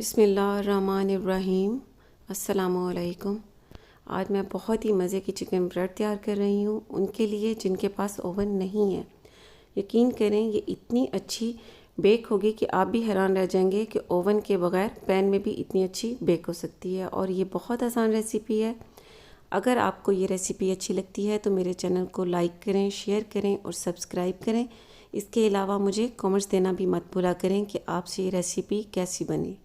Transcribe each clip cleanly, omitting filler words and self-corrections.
बिस्मिल्लाहिर्रहमानिर्रहीम। अस्सलामुअलैकुम। आज मैं बहुत ही मज़े की चिकन ब्रेड तैयार कर रही हूँ उनके लिए जिनके पास ओवन नहीं है। यकीन करें ये इतनी अच्छी बेक होगी कि आप भी हैरान रह जाएंगे कि ओवन के बगैर पैन में भी इतनी अच्छी बेक हो सकती है। और ये बहुत आसान रेसिपी है। अगर आपको ये रेसिपी अच्छी लगती है तो मेरे चैनल को लाइक करें, शेयर करें और सब्सक्राइब करें। इसके अलावा मुझे कमेंट्स देना भी मत भूला करें कि आपसे ये रेसिपी कैसी बनी।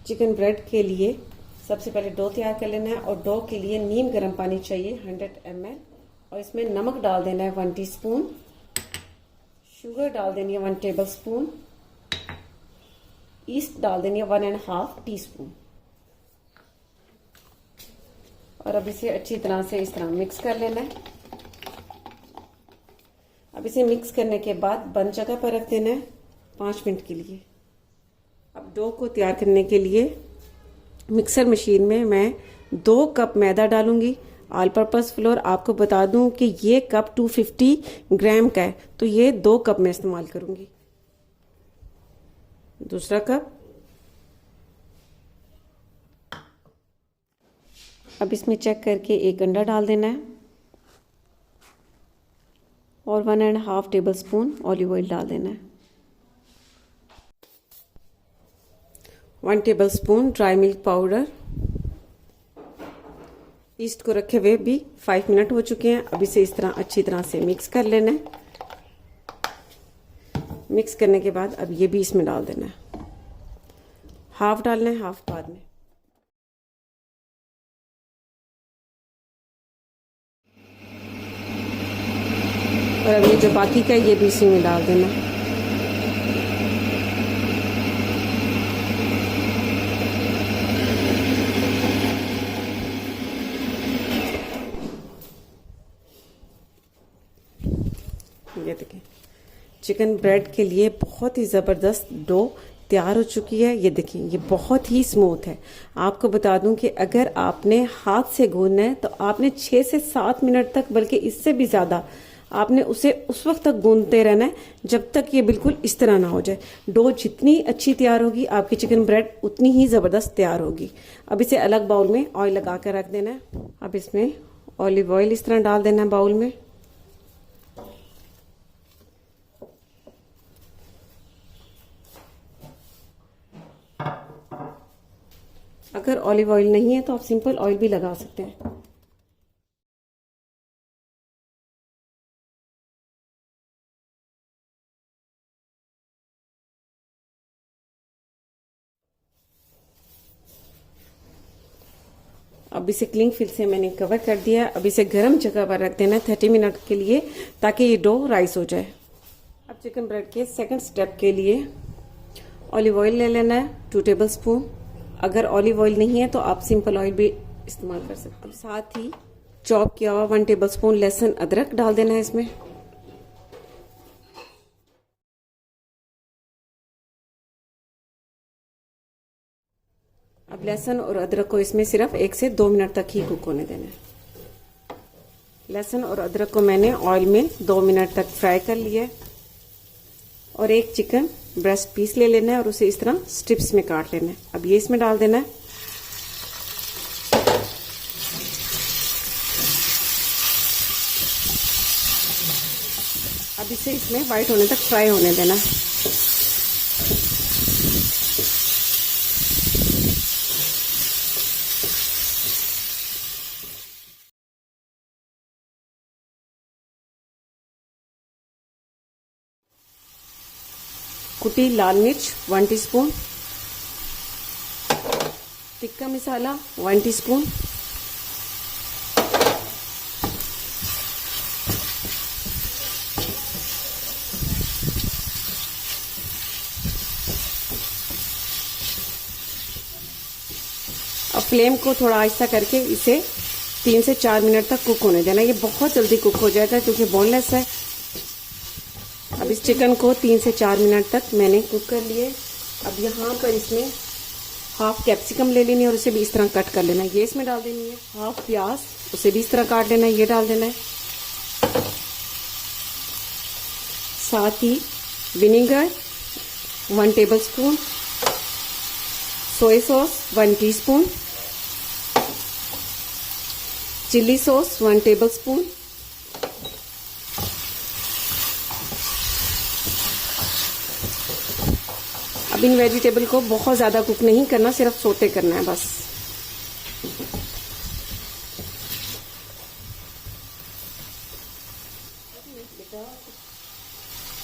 चिकन ब्रेड के लिए सबसे पहले डो तैयार कर लेना है और डो के लिए नीम गर्म पानी चाहिए 100 ml और इसमें नमक डाल देना है 1 टीस्पून, शुगर डाल देनी है 1 टेबलस्पून, ईस्ट डाल देनी है 1.5 टीस्पून और अब इसे अच्छी तरह से इस तरह मिक्स कर लेना है। अब इसे मिक्स करने के बाद बंद जगह पर रख देना है 5 मिनट के लिए। अब डो को तैयार करने के लिए मिक्सर मशीन में मैं 2 कप मैदा डालूंगी। ऑल पर्पस फ्लोर आपको बता दूं कि ये कप 250 ग्राम का है, तो ये 2 कप मैं इस्तेमाल करूंगी। दूसरा कप। अब इसमें चेक करके 1 अंडा डाल देना है और 1.5 टेबलस्पून ऑलिव ऑयल डाल देना है। 1 tablespoon dry milk powder. East को रखे हुए भी 5 मिनट हो चुके हैं। अब इसे इस तरह अच्छी तरह से मिक्स कर लेना है। मिक्स करने के बाद अब ये भी इसमें डाल देना है। हाफ डालना है, हाफ बाद में। और अब ये जो बाकी का है ये भी इसी में डाल देना है। ये देखें चिकन ब्रेड के लिए बहुत ही ज़बरदस्त डो तैयार हो चुकी है। ये देखें ये बहुत ही स्मूथ है। आपको बता दूं कि अगर आपने हाथ से गूंदना है तो आपने 6 से 7 मिनट तक, बल्कि इससे भी ज़्यादा, आपने उसे उस वक्त तक गूंदते रहना है जब तक ये बिल्कुल इस तरह ना हो जाए। डो जितनी अच्छी तैयार होगी आपकी चिकन ब्रेड उतनी ही ज़बरदस्त तैयार होगी। अब इसे अलग बाउल में ऑयल लगा कर रख देना है। अब इसमें ऑलिव ऑयल इस तरह डाल देना है बाउल में। अगर ऑलिव ऑयल नहीं है तो आप सिंपल ऑयल भी लगा सकते हैं। अब इसे क्लिंग फिल से मैंने कवर कर दिया। अब इसे गर्म जगह पर रख देना है 30 मिनट के लिए ताकि ये डो राइस हो जाए। अब चिकन ब्रेड के सेकंड स्टेप के लिए ऑलिव ऑयल ले लेना है 2 टेबलस्पून। अगर ऑलिव ऑयल नहीं है तो आप सिंपल ऑयल भी इस्तेमाल कर सकते हैं। साथ ही चॉप किया हुआ 1 टेबलस्पून लहसुन अदरक डाल देना है इसमें। अब लहसुन और अदरक को इसमें सिर्फ 1 से 2 मिनट तक ही कुक होने देना है। लहसुन और अदरक को मैंने ऑयल में 2 मिनट तक फ्राई कर लिया है। और एक चिकन ब्रेस्ट पीस ले लेना है और उसे इस तरह स्ट्रिप्स में काट लेना है। अब ये इसमें डाल देना है। अब इसे इसमें वाइट होने तक फ्राई होने देना है। कुटी लाल मिर्च 1 टीस्पून, टिक्का मसाला 1 टीस्पून, अब फ्लेम को थोड़ा आहिस्ता करके इसे 3 से 4 मिनट तक कुक होने देना। ये बहुत जल्दी कुक हो जाएगा क्योंकि बोनलेस है। अब इस चिकन को 3 से 4 मिनट तक मैंने कुक कर लिए। अब यहाँ पर इसमें हाफ कैप्सिकम ले लेनी है और उसे भी इस तरह कट कर लेना है। ये इसमें डाल देनी है। हाफ प्याज, उसे भी इस तरह काट लेना है, ये डाल देना है। साथ ही vinegar 1 tablespoon, soya sauce 1 teaspoon, chilli sauce 1 tablespoon, अब इन वेजिटेबल को बहुत ज़्यादा कुक नहीं करना, सिर्फ सोटे करना है बस।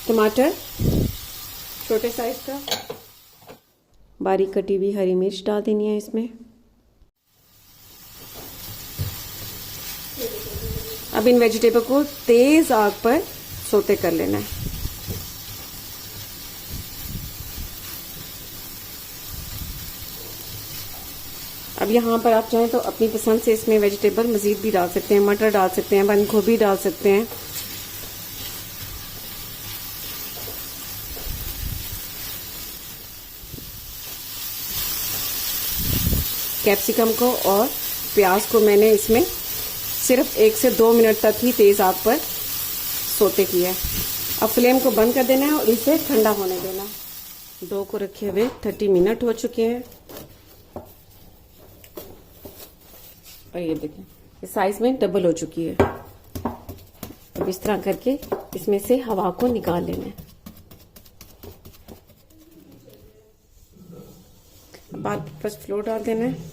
टमाटर छोटे साइज का, बारीक कटी हुई हरी मिर्च डाल देनी है इसमें। अब इन वेजिटेबल को तेज आग पर सोते कर लेना है। अब यहाँ पर आप चाहें तो अपनी पसंद से इसमें वेजिटेबल मज़ीद भी डाल सकते हैं, मटर डाल सकते हैं, बंद गोभी डाल सकते हैं। कैप्सिकम को और प्याज को मैंने इसमें सिर्फ 1 से 2 मिनट तक ही तेज़ आग पर सोते किया है। अब फ्लेम को बंद कर देना है और इसे ठंडा होने देना। डो को रखे हुए 30 मिनट हो चुके हैं और ये देखें इस साइज में डबल हो चुकी है। अब इस तरह करके इसमें से हवा को निकाल लेना है। बाद बस फ्लोर डाल देना है।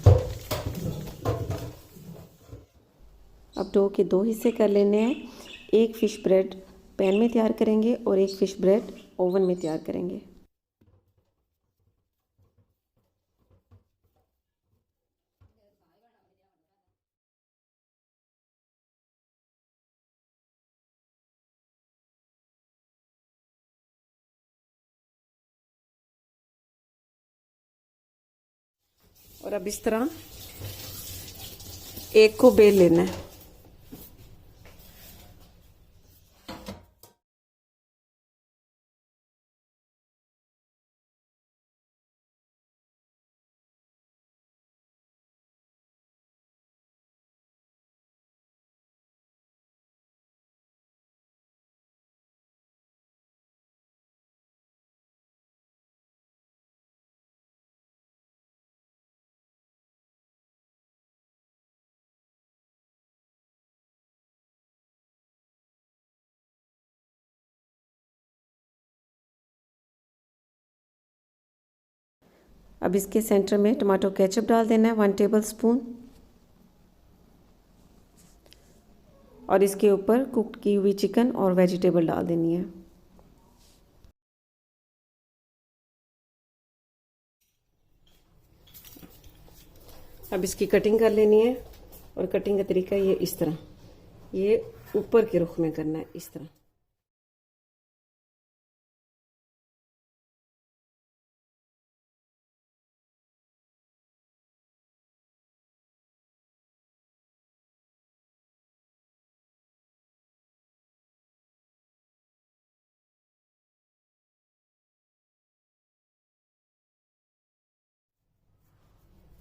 अब डो के 2 हिस्से कर लेने हैं। एक फिश ब्रेड पैन में तैयार करेंगे और एक फिश ब्रेड ओवन में तैयार करेंगे। और अब इस तरह एक को बेल लेना है। अब इसके सेंटर में टमाटो केचप डाल देना है 1 टेबलस्पून और इसके ऊपर कुक की हुई चिकन और वेजिटेबल डाल देनी है। अब इसकी कटिंग कर लेनी है और कटिंग का तरीका ये इस तरह, ये ऊपर के रुख में करना है इस तरह।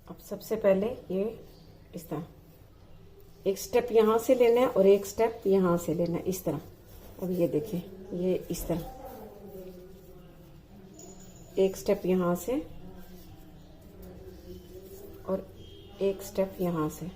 अब सबसे पहले ये इस तरह एक स्टेप यहाँ से लेना है और एक स्टेप यहाँ से लेना है इस तरह। अब ये देखें ये इस तरह एक स्टेप यहाँ से और एक स्टेप यहाँ से।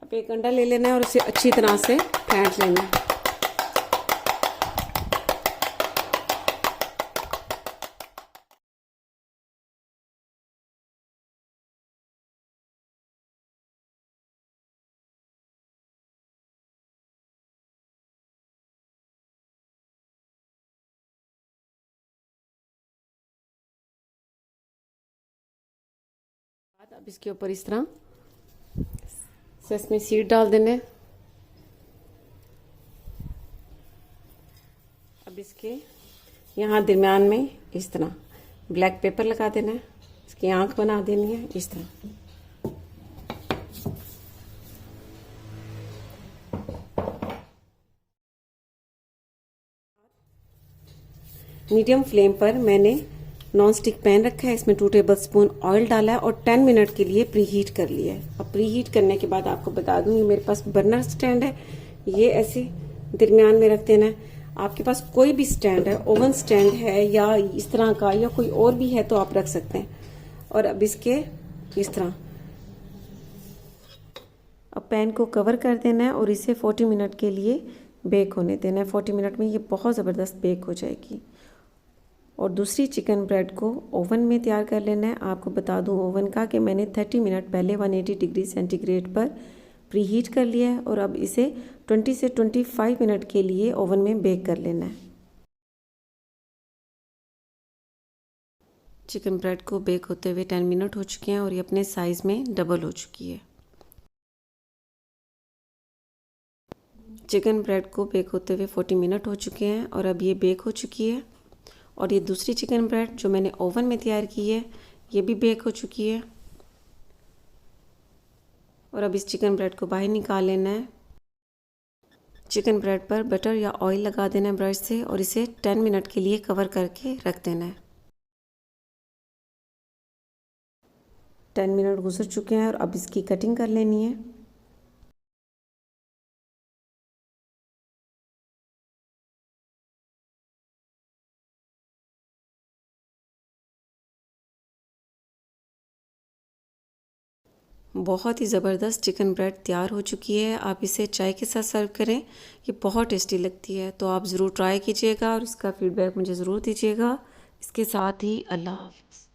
अब एक अंडा ले लेना है और उसे अच्छी तरह से फेंट लेना है। अब इसके ऊपर इस तरह इसमें सीड डाल देना है। अब इसके यहाँ दरमियान में इस तरह ब्लैक पेपर लगा देना है, इसकी आंख बना देनी है इस तरह। मीडियम फ्लेम पर मैंने नॉन स्टिक पैन रखा है, इसमें 2 टेबलस्पून ऑयल डाला है और 10 मिनट के लिए प्रीहीट कर लिया है। अब प्रीहीट करने के बाद आपको बता दूं, ये मेरे पास बर्नर स्टैंड है, ये ऐसे दरमियान में रख देना है। आपके पास कोई भी स्टैंड है, ओवन स्टैंड है या इस तरह का या कोई और भी है तो आप रख सकते हैं। और अब इसके इस तरह अब पैन को कवर कर देना है और इसे 40 मिनट के लिए बेक होने देना है। 40 मिनट में ये बहुत ज़बरदस्त बेक हो जाएगी। और दूसरी चिकन ब्रेड को ओवन में तैयार कर लेना है। आपको बता दूं ओवन का कि मैंने 30 मिनट पहले 180 डिग्री सेंटीग्रेड पर प्रीहीट कर लिया है और अब इसे 20 से 25 मिनट के लिए ओवन में बेक कर लेना है। चिकन ब्रेड को बेक होते हुए 10 मिनट हो चुके हैं और ये अपने साइज़ में डबल हो चुकी है। चिकन ब्रेड को बेक होते हुए 40 मिनट हो चुके हैं और अब ये बेक हो चुकी है। और ये दूसरी चिकन ब्रेड जो मैंने ओवन में तैयार की है ये भी बेक हो चुकी है। और अब इस चिकन ब्रेड को बाहर निकाल लेना है। चिकन ब्रेड पर बटर या ऑयल लगा देना है ब्रश से और इसे 10 मिनट के लिए कवर करके रख देना है। 10 मिनट गुजर चुके हैं और अब इसकी कटिंग कर लेनी है। बहुत ही ज़बरदस्त चिकन ब्रेड तैयार हो चुकी है। आप इसे चाय के साथ सर्व करें, ये बहुत टेस्टी लगती है। तो आप ज़रूर ट्राई कीजिएगा और इसका फीडबैक मुझे ज़रूर दीजिएगा। इसके साथ ही अल्लाह हाफ़िज़।